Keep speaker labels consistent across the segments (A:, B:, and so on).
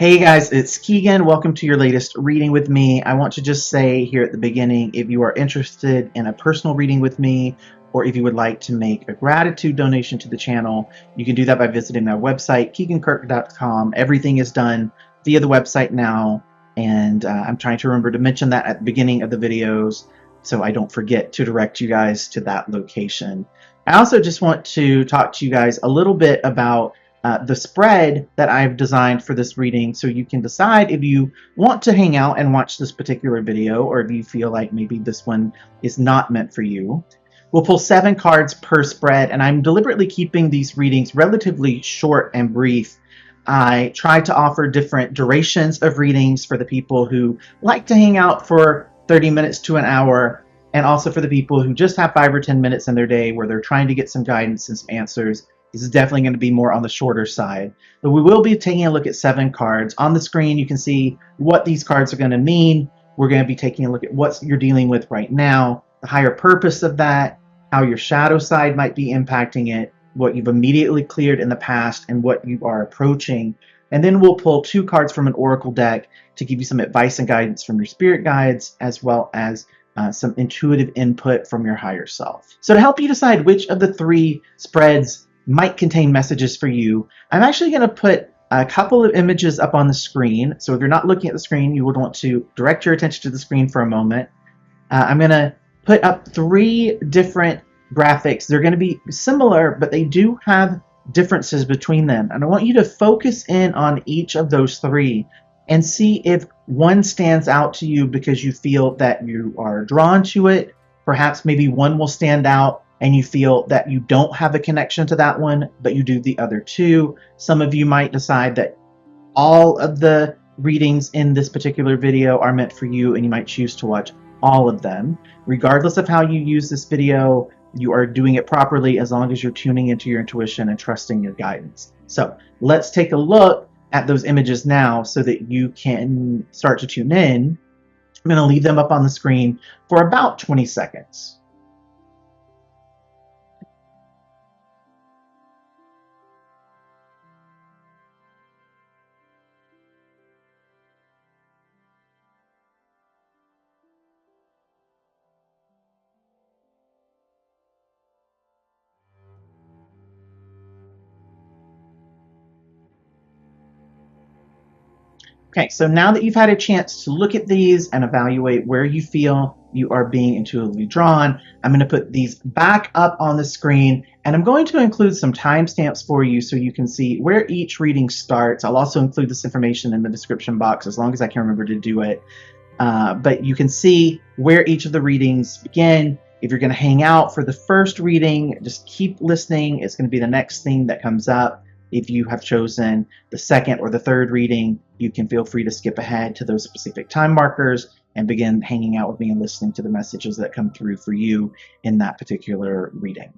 A: Hey guys, it's Keegan. Welcome to your latest reading with me. I want to just say here at the beginning, if you are interested in a personal reading with me, or if you would like to make a gratitude donation to the channel, you can do that by visiting my website, keagankirk.com. Everything is done via the website now, and I'm trying to remember to mention that at the beginning of the videos so I don't forget to direct you guys to that location. I also just want to talk to you guys a little bit about the spread that I've designed for this reading, so you can decide if you want to hang out and watch this particular video or if you feel like maybe this one is not meant for you. We'll pull 7 cards per spread, and I'm deliberately keeping these readings relatively short and brief. I try to offer different durations of readings for the people who like to hang out for 30 minutes to an hour, and also for the people who just have 5 or 10 minutes in their day where they're trying to get some guidance and some answers. This is definitely going to be more on the shorter side. But we will be taking a look at 7 cards. On the screen, you can see what these cards are going to mean. We're going to be taking a look at what you're dealing with right now, the higher purpose of that, how your shadow side might be impacting it, what you've immediately cleared in the past, and what you are approaching. And then we'll pull 2 cards from an oracle deck to give you some advice and guidance from your spirit guides, as well as some intuitive input from your higher self. So to help you decide which of the 3 spreads might contain messages for you, I'm actually going to put a couple of images up on the screen. So if you're not looking at the screen, you would want to direct your attention to the screen for a moment. I'm going to put up 3 different graphics. They're going to be similar, but they do have differences between them. And I want you to focus in on each of those 3 and see if one stands out to you because you feel that you are drawn to it. Perhaps maybe one will stand out and you feel that you don't have a connection to that one, but you do the other 2. Some of you might decide that all of the readings in this particular video are meant for you, and you might choose to watch all of them. Regardless of how you use this video, you are doing it properly as long as you're tuning into your intuition and trusting your guidance. So let's take a look at those images now so that you can start to tune in. I'm going to leave them up on the screen for about 20 seconds. Okay, so now that you've had a chance to look at these and evaluate where you feel you are being intuitively drawn, I'm going to put these back up on the screen, and I'm going to include some timestamps for you so you can see where each reading starts. I'll also include this information in the description box as long as I can remember to do it. But you can see where each of the readings begin. If you're going to hang out for the first reading, just keep listening. It's going to be the next thing that comes up. If you have chosen the second or the third reading, you can feel free to skip ahead to those specific time markers and begin hanging out with me and listening to the messages that come through for you in that particular reading.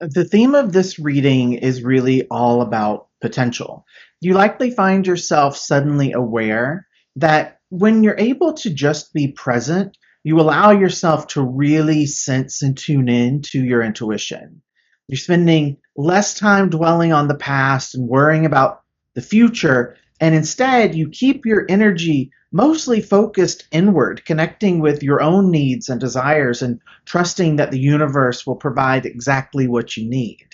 A: The theme of this reading is really all about potential. You likely find yourself suddenly aware that when you're able to just be present, you allow yourself to really sense and tune in to your intuition. You're spending less time dwelling on the past and worrying about the future, and instead you keep your energy mostly focused inward, connecting with your own needs and desires and trusting that the universe will provide exactly what you need.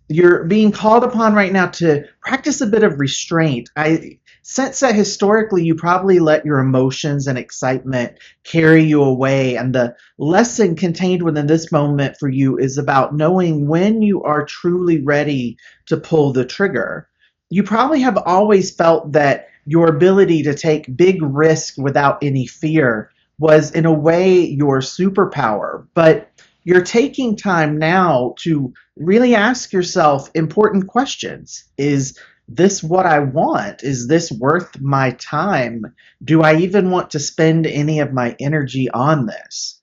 A: You're being called upon right now to practice a bit of restraint. I sense that historically you probably let your emotions and excitement carry you away, and the lesson contained within this moment for you is about knowing when you are truly ready to pull the trigger. You probably have always felt that your ability to take big risks without any fear was in a way your superpower, but you're taking time now to really ask yourself important questions. Is this what I want? Is this worth my time? Do I even want to spend any of my energy on this?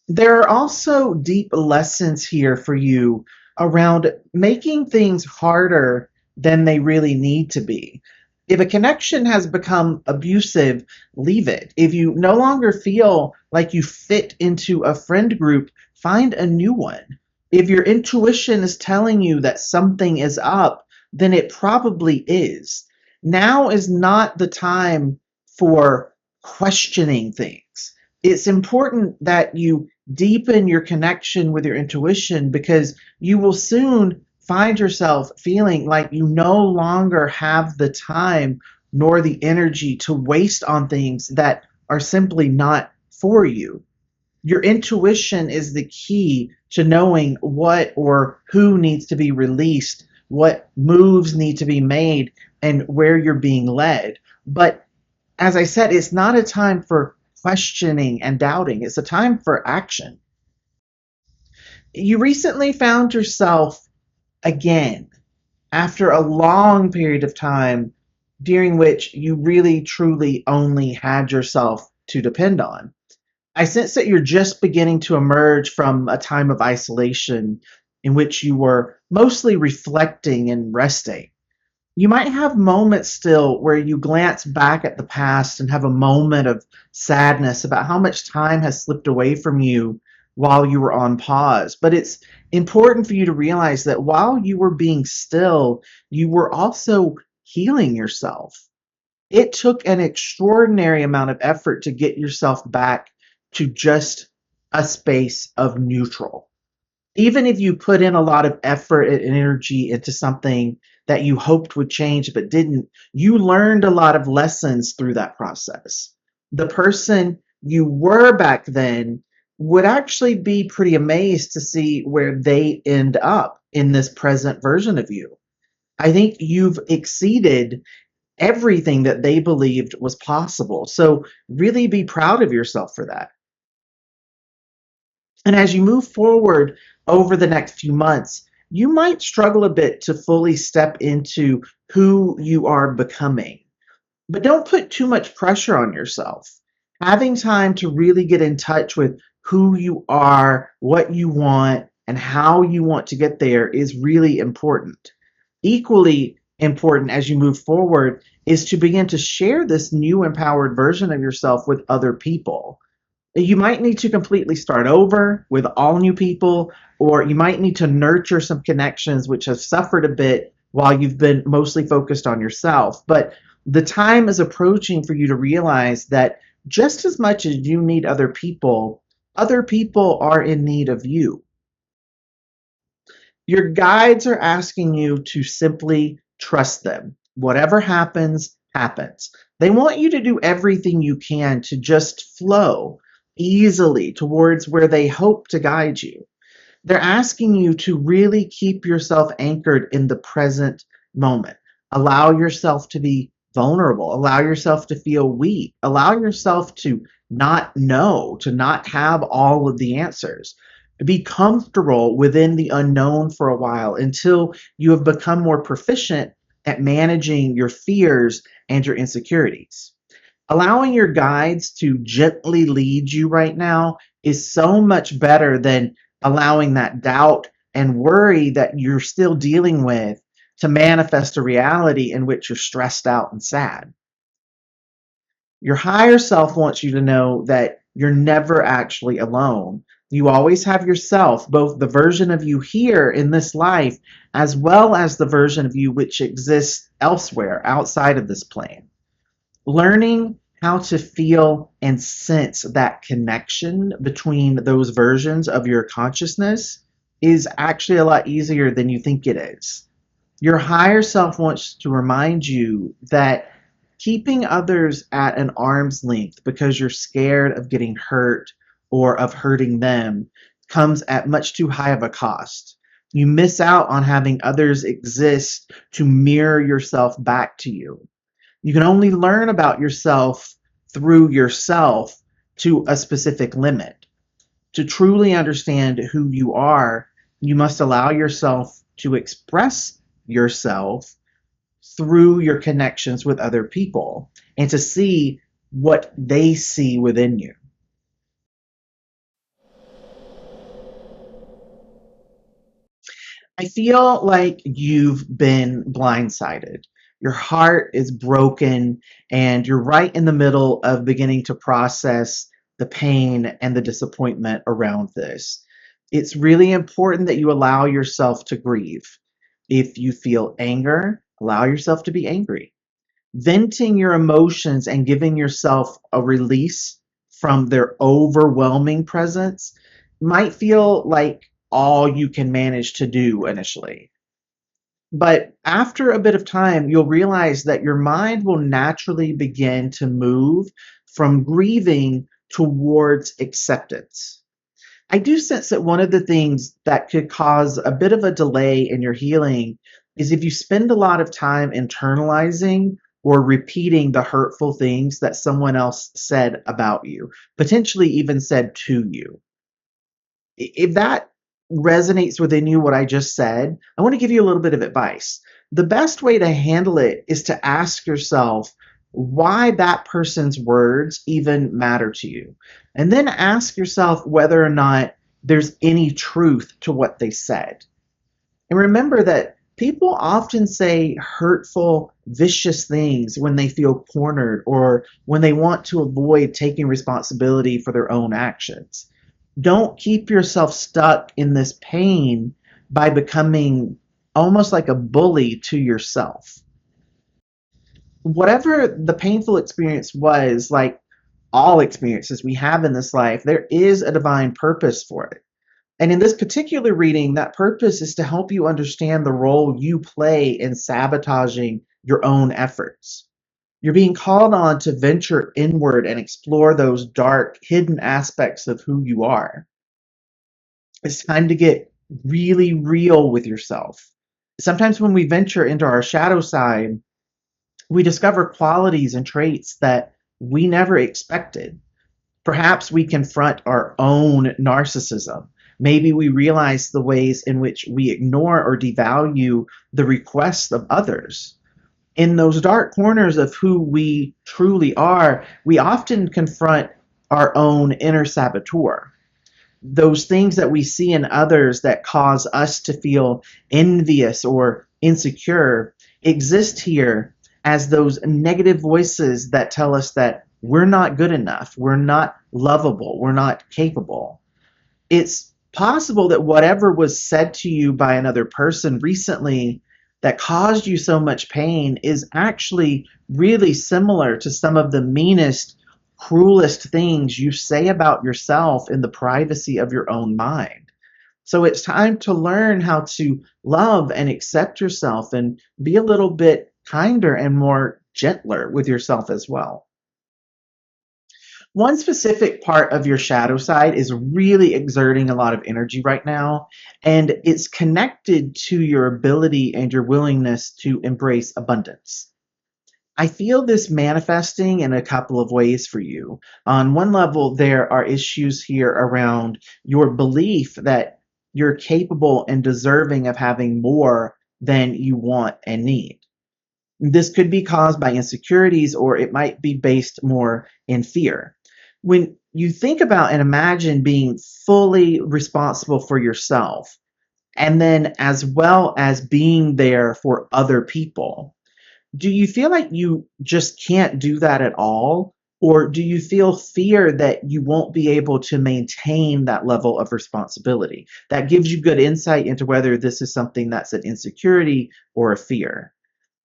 A: There are also deep lessons here for you around making things harder than they really need to be. If a connection has become abusive, leave it. If you no longer feel like you fit into a friend group, find a new one. If your intuition is telling you that something is up, then it probably is. Now is not the time for questioning things. It's important that you deepen your connection with your intuition, because you will soon find yourself feeling like you no longer have the time nor the energy to waste on things that are simply not for you. Your intuition is the key to knowing what or who needs to be released, what moves need to be made, and where you're being led. But as I said, it's not a time for questioning and doubting, it's a time for action. You recently found yourself again after a long period of time during which you really truly only had yourself to depend on. I sense that you're just beginning to emerge from a time of isolation in which you were mostly reflecting and resting. You might have moments still where you glance back at the past and have a moment of sadness about how much time has slipped away from you while you were on pause. But it's important for you to realize that while you were being still, you were also healing yourself. It took an extraordinary amount of effort to get yourself back to just a space of neutral. Even if you put in a lot of effort and energy into something that you hoped would change but didn't, you learned a lot of lessons through that process. The person you were back then would actually be pretty amazed to see where they end up in this present version of you. I think you've exceeded everything that they believed was possible. So really be proud of yourself for that. And as you move forward over the next few months, you might struggle a bit to fully step into who you are becoming. But don't put too much pressure on yourself. Having time to really get in touch with who you are, what you want, and how you want to get there is really important. Equally important as you move forward is to begin to share this new empowered version of yourself with other people. You might need to completely start over with all new people, or you might need to nurture some connections which have suffered a bit while you've been mostly focused on yourself. But the time is approaching for you to realize that just as much as you need other people are in need of you. Your guides are asking you to simply trust them. Whatever happens, happens. They want you to do everything you can to just flow easily towards where they hope to guide you. They're asking you to really keep yourself anchored in the present moment. Allow yourself to be vulnerable. Allow yourself to feel weak. Allow yourself to not know, to not have all of the answers. Be comfortable within the unknown for a while until you have become more proficient at managing your fears and your insecurities. Allowing your guides to gently lead you right now is so much better than allowing that doubt and worry that you're still dealing with to manifest a reality in which you're stressed out and sad. Your higher self wants you to know that you're never actually alone. You always have yourself, both the version of you here in this life, as well as the version of you which exists elsewhere outside of this plane. Learning how to feel and sense that connection between those versions of your consciousness is actually a lot easier than you think it is. Your higher self wants to remind you that keeping others at an arm's length because you're scared of getting hurt or of hurting them comes at much too high of a cost. You miss out on having others exist to mirror yourself back to you. You can only learn about yourself through yourself to a specific limit. To truly understand who you are, you must allow yourself to express yourself through your connections with other people and to see what they see within you. I feel like you've been blindsided. Your heart is broken, and you're right in the middle of beginning to process the pain and the disappointment around this. It's really important that you allow yourself to grieve. If you feel anger, allow yourself to be angry. Venting your emotions and giving yourself a release from their overwhelming presence might feel like all you can manage to do initially. But after a bit of time, you'll realize that your mind will naturally begin to move from grieving towards acceptance. I do sense that one of the things that could cause a bit of a delay in your healing is if you spend a lot of time internalizing or repeating the hurtful things that someone else said about you, potentially even said to you. If that resonates within you, what I just said, I want to give you a little bit of advice. The best way to handle it is to ask yourself why that person's words even matter to you. And then ask yourself whether or not there's any truth to what they said. And remember that people often say hurtful, vicious things when they feel cornered or when they want to avoid taking responsibility for their own actions. Don't keep yourself stuck in this pain by becoming almost like a bully to yourself. Whatever the painful experience was, like all experiences we have in this life, there is a divine purpose for it. And in this particular reading, that purpose is to help you understand the role you play in sabotaging your own efforts. You're being called on to venture inward and explore those dark, hidden aspects of who you are. It's time to get really real with yourself. Sometimes when we venture into our shadow side, we discover qualities and traits that we never expected. Perhaps we confront our own narcissism. Maybe we realize the ways in which we ignore or devalue the requests of others. In those dark corners of who we truly are, we often confront our own inner saboteur. Those things that we see in others that cause us to feel envious or insecure exist here as those negative voices that tell us that we're not good enough, we're not lovable, we're not capable. It's possible that whatever was said to you by another person recently that caused you so much pain is actually really similar to some of the meanest, cruelest things you say about yourself in the privacy of your own mind. So it's time to learn how to love and accept yourself and be a little bit kinder and more gentler with yourself as well. One specific part of your shadow side is really exerting a lot of energy right now, and it's connected to your ability and your willingness to embrace abundance. I feel this manifesting in a couple of ways for you. On one level, there are issues here around your belief that you're capable and deserving of having more than you want and need. This could be caused by insecurities, or it might be based more in fear. When you think about and imagine being fully responsible for yourself, and then as well as being there for other people, do you feel like you just can't do that at all? Or do you feel fear that you won't be able to maintain that level of responsibility? That gives you good insight into whether this is something that's an insecurity or a fear.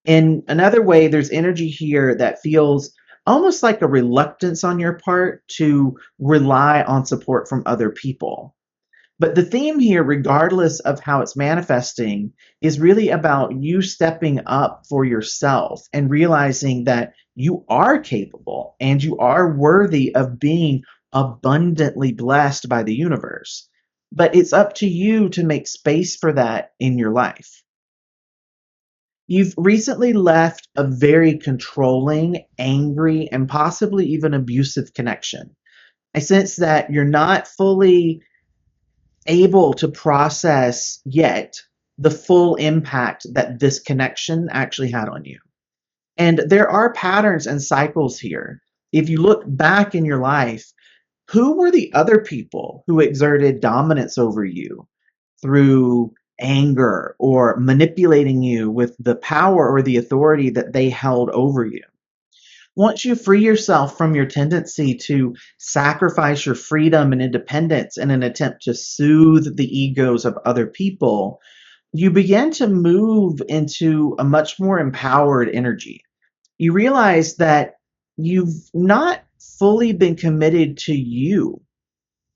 A: In another way, there's energy here that feels almost like a reluctance on your part to rely on support from other people. But the theme here, regardless of how it's manifesting, is really about you stepping up for yourself and realizing that you are capable and you are worthy of being abundantly blessed by the universe. But it's up to you to make space for that in your life. You've recently left a very controlling, angry, and possibly even abusive connection. I sense that you're not fully able to process yet the full impact that this connection actually had on you. And there are patterns and cycles here. If you look back in your life, who were the other people who exerted dominance over you through anger or manipulating you with the power or the authority that they held over you? Once you free yourself from your tendency to sacrifice your freedom and independence in an attempt to soothe the egos of other people, you begin to move into a much more empowered energy. You realize that you've not fully been committed to you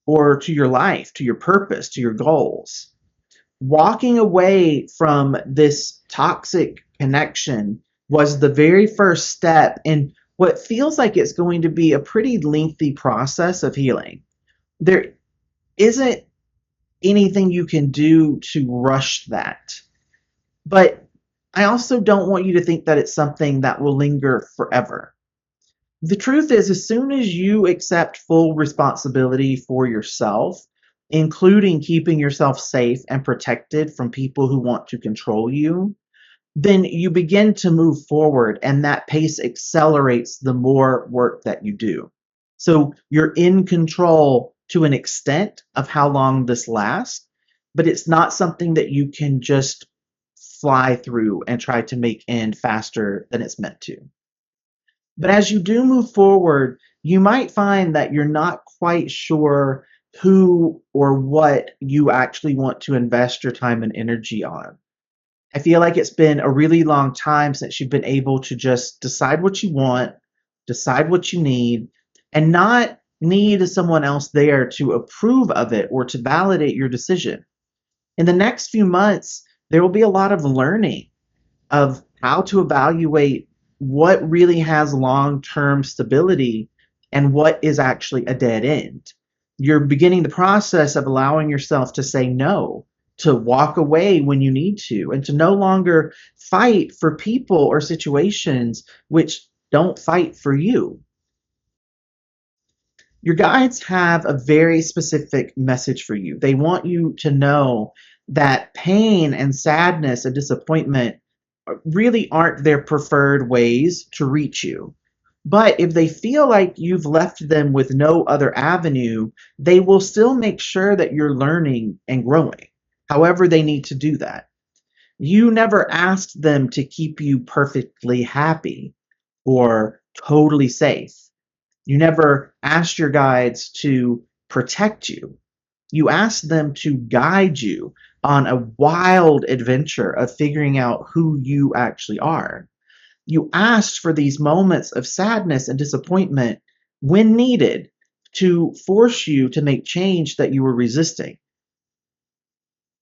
A: or to your life, to your purpose, to your goals. Walking away from this toxic connection was the very first step in what feels like it's going to be a pretty lengthy process of healing. There isn't anything you can do to rush that. But I also don't want you to think that it's something that will linger forever. The truth is, as soon as you accept full responsibility for yourself, including keeping yourself safe and protected from people who want to control you, then you begin to move forward, and that pace accelerates the more work that you do. So you're in control to an extent of how long this lasts, but it's not something that you can just fly through and try to make end faster than it's meant to. But as you do move forward, you might find that you're not quite sure who or what you actually want to invest your time and energy on. I feel like it's been a really long time since you've been able to just decide what you want, decide what you need, and not need someone else there to approve of it or to validate your decision. In the next few months, there will be a lot of learning of how to evaluate what really has long-term stability and what is actually a dead end. You're beginning the process of allowing yourself to say no, to walk away when you need to, and to no longer fight for people or situations which don't fight for you. Your guides have a very specific message for you. They want you to know that pain and sadness and disappointment really aren't their preferred ways to reach you. But if they feel like you've left them with no other avenue, they will still make sure that you're learning and growing, however they need to do that. You never asked them to keep you perfectly happy or totally safe. You never asked your guides to protect you. You asked them to guide you on a wild adventure of figuring out who you actually are. You asked for these moments of sadness and disappointment when needed to force you to make change that you were resisting.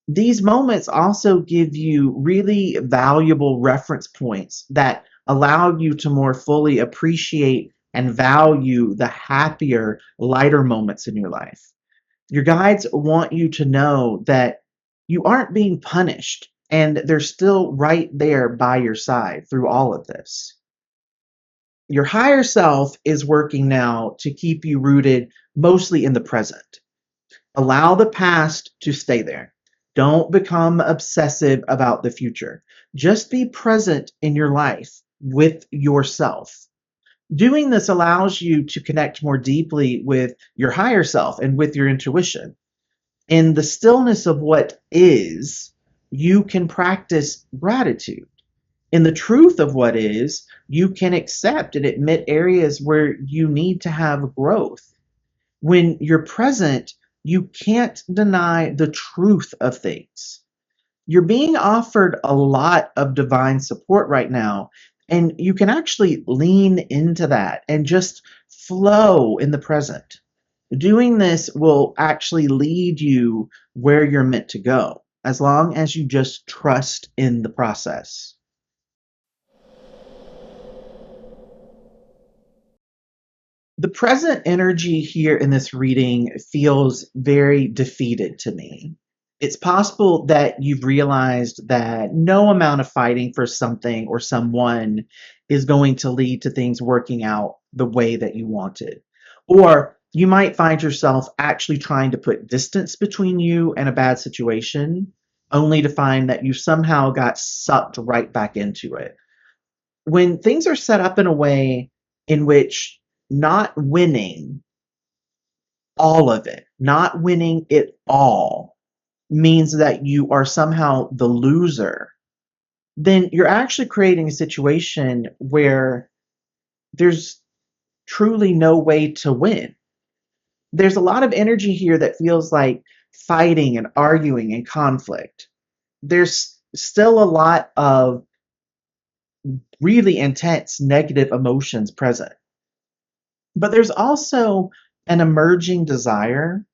A: These moments also give you really valuable reference points that allow you to more fully appreciate and value the happier, lighter moments in your life. Your guides want you to know that you aren't being punished and they're still right there by your side through all of this. Your higher self is working now to keep you rooted mostly in the present. Allow the past to stay there. Don't become obsessive about the future. Just be present in your life with yourself. Doing this allows you to connect more deeply with your higher self and with your intuition. In the stillness of what is, you can practice gratitude. In the truth of what is, you can accept and admit areas where you need to have growth. When you're present, you can't deny the truth of things. You're being offered a lot of divine support right now, and you can actually lean into that and just flow in the present. Doing this will actually lead you where you're meant to go, as long as you just trust in the process. The present energy here in this reading feels very defeated to me. It's possible that you've realized that no amount of fighting for something or someone is going to lead to things working out the way that you wanted. Or you might find yourself actually trying to put distance between you and a bad situation, only to find that you somehow got sucked right back into it. When things are set up in a way in which not winning all of it, not winning it all, means that you are somehow the loser, then you're actually creating a situation where there's truly no way to win. There's a lot of energy here that feels like fighting and arguing and conflict. There's still a lot of really intense negative emotions present. But there's also an emerging desire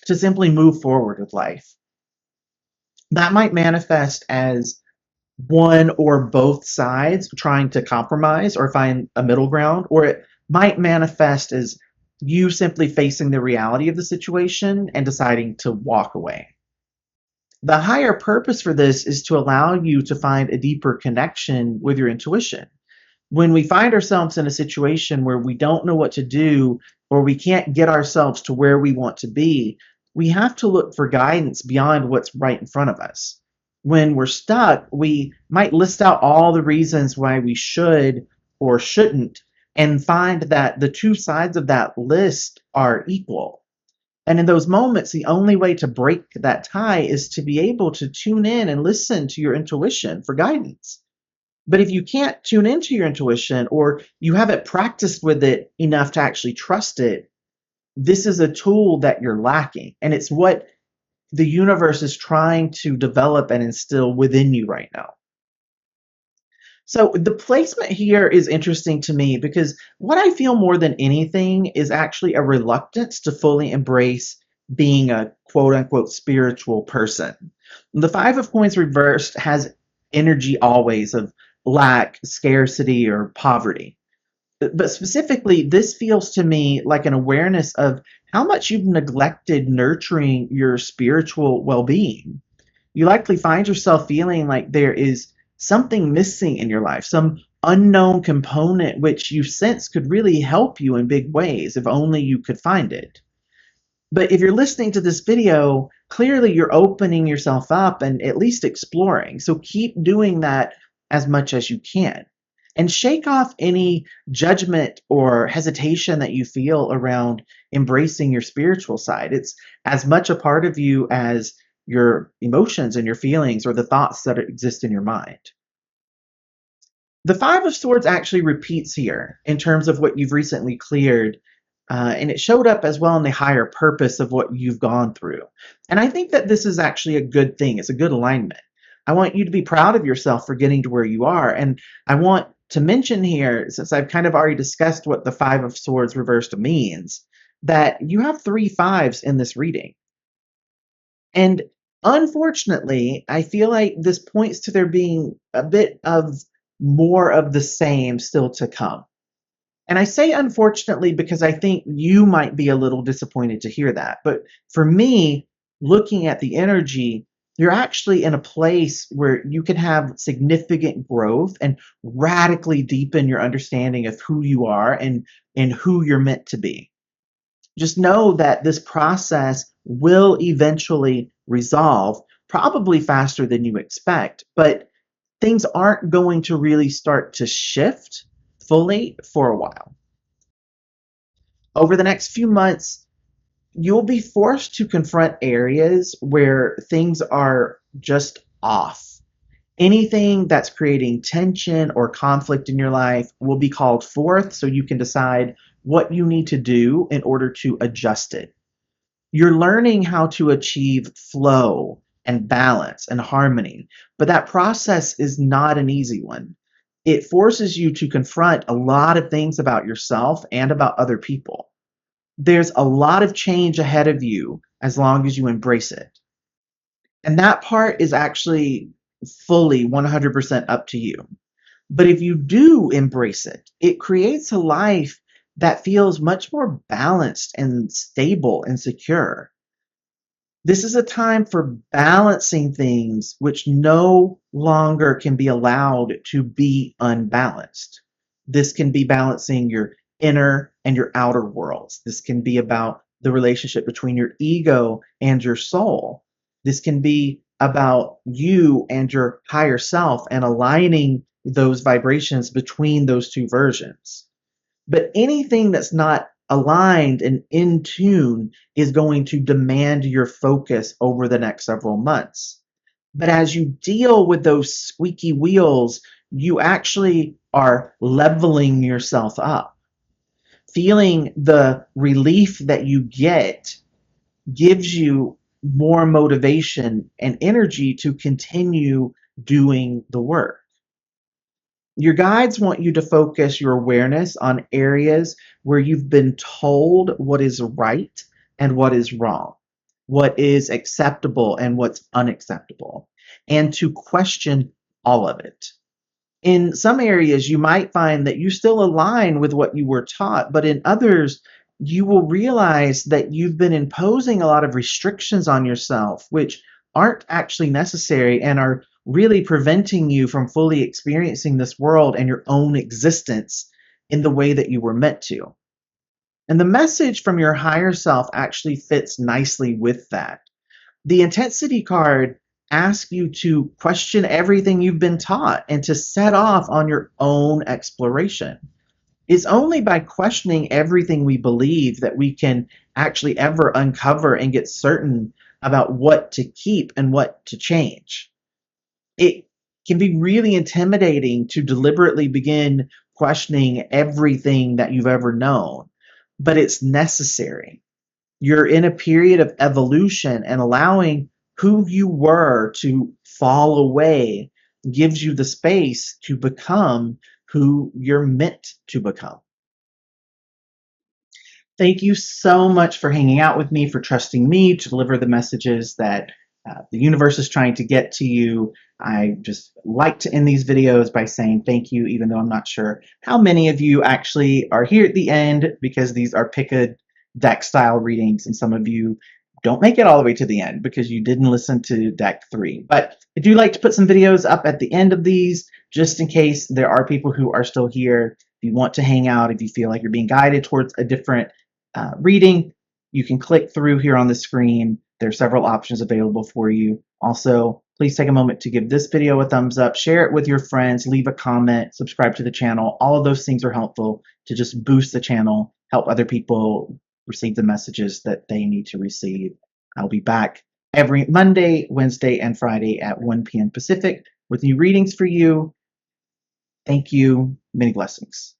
A: to simply move forward with life. That might manifest as one or both sides trying to compromise or find a middle ground, or it might manifest as you simply facing the reality of the situation and deciding to walk away. The higher purpose for this is to allow you to find a deeper connection with your intuition. When we find ourselves in a situation where we don't know what to do or we can't get ourselves to where we want to be, we have to look for guidance beyond what's right in front of us. When we're stuck, we might list out all the reasons why we should or shouldn't and find that the two sides of that list are equal. And in those moments, the only way to break that tie is to be able to tune in and listen to your intuition for guidance. But if you can't tune into your intuition or you haven't practiced with it enough to actually trust it, this is a tool that you're lacking. And it's what the universe is trying to develop and instill within you right now. So the placement here is interesting to me because what I feel more than anything is actually a reluctance to fully embrace being a quote unquote spiritual person. The Five of Coins reversed has energy always of lack, scarcity, or poverty. But specifically, this feels to me like an awareness of how much you've neglected nurturing your spiritual well being. You likely find yourself feeling like there is something missing in your life, some unknown component which you sense could really help you in big ways if only you could find it. But if you're listening to this video, clearly you're opening yourself up and at least exploring. So keep doing that as much as you can. And shake off any judgment or hesitation that you feel around embracing your spiritual side. It's as much a part of you as your emotions and your feelings or the thoughts that exist in your mind. The Five of Swords actually repeats here in terms of what you've recently cleared, and it showed up as well in the higher purpose of what you've gone through. And I think that this is actually a good thing. It's a good alignment. I want you to be proud of yourself for getting to where you are. And I want to mention here, since I've kind of already discussed what the Five of Swords reversed means, that you have 3 fives in this reading. And unfortunately, I feel like this points to there being a bit of more of the same still to come. And I say unfortunately because I think you might be a little disappointed to hear that. But for me, looking at the energy, you're actually in a place where you can have significant growth and radically deepen your understanding of who you are and who you're meant to be. Just know that this process will eventually resolve, probably faster than you expect, but things aren't going to really start to shift fully for a while. Over the next few months, you'll be forced to confront areas where things are just off. Anything that's creating tension or conflict in your life will be called forth so you can decide what you need to do in order to adjust it. You're learning how to achieve flow and balance and harmony, but that process is not an easy one. It forces you to confront a lot of things about yourself and about other people. There's a lot of change ahead of you as long as you embrace it. And that part is actually fully 100% up to you. But if you do embrace it, it creates a life that feels much more balanced and stable and secure. This is a time for balancing things which no longer can be allowed to be unbalanced. This can be balancing your inner and your outer worlds. This can be about the relationship between your ego and your soul. This can be about you and your higher self and aligning those vibrations between those two versions. But anything that's not aligned and in tune is going to demand your focus over the next several months. But as you deal with those squeaky wheels, you actually are leveling yourself up. Feeling the relief that you get gives you more motivation and energy to continue doing the work. Your guides want you to focus your awareness on areas where you've been told what is right and what is wrong, what is acceptable and what's unacceptable, and to question all of it. In some areas, you might find that you still align with what you were taught, but in others, you will realize that you've been imposing a lot of restrictions on yourself, which aren't actually necessary and are really preventing you from fully experiencing this world and your own existence in the way that you were meant to. And the message from your higher self actually fits nicely with that. The intensity card asks you to question everything you've been taught and to set off on your own exploration. It's only by questioning everything we believe that we can actually ever uncover and get certain about what to keep and what to change. It can be really intimidating to deliberately begin questioning everything that you've ever known, but it's necessary. You're in a period of evolution, and allowing who you were to fall away gives you the space to become who you're meant to become. Thank you so much for hanging out with me, for trusting me to deliver the messages that the universe is trying to get to you. I just like to end these videos by saying thank you, even though I'm not sure how many of you actually are here at the end, because these are pick a deck style readings, and some of you don't make it all the way to the end because you didn't listen to deck 3. But I do like to put some videos up at the end of these, just in case there are people who are still here. If you want to hang out, if you feel like you're being guided towards a different reading, you can click through here on the screen. There are several options available for you. Also, please take a moment to give this video a thumbs up, share it with your friends, leave a comment, subscribe to the channel. All of those things are helpful to just boost the channel, help other people receive the messages that they need to receive. I'll be back every Monday, Wednesday, and Friday at 1 p.m. Pacific with new readings for you. Thank you. Many blessings.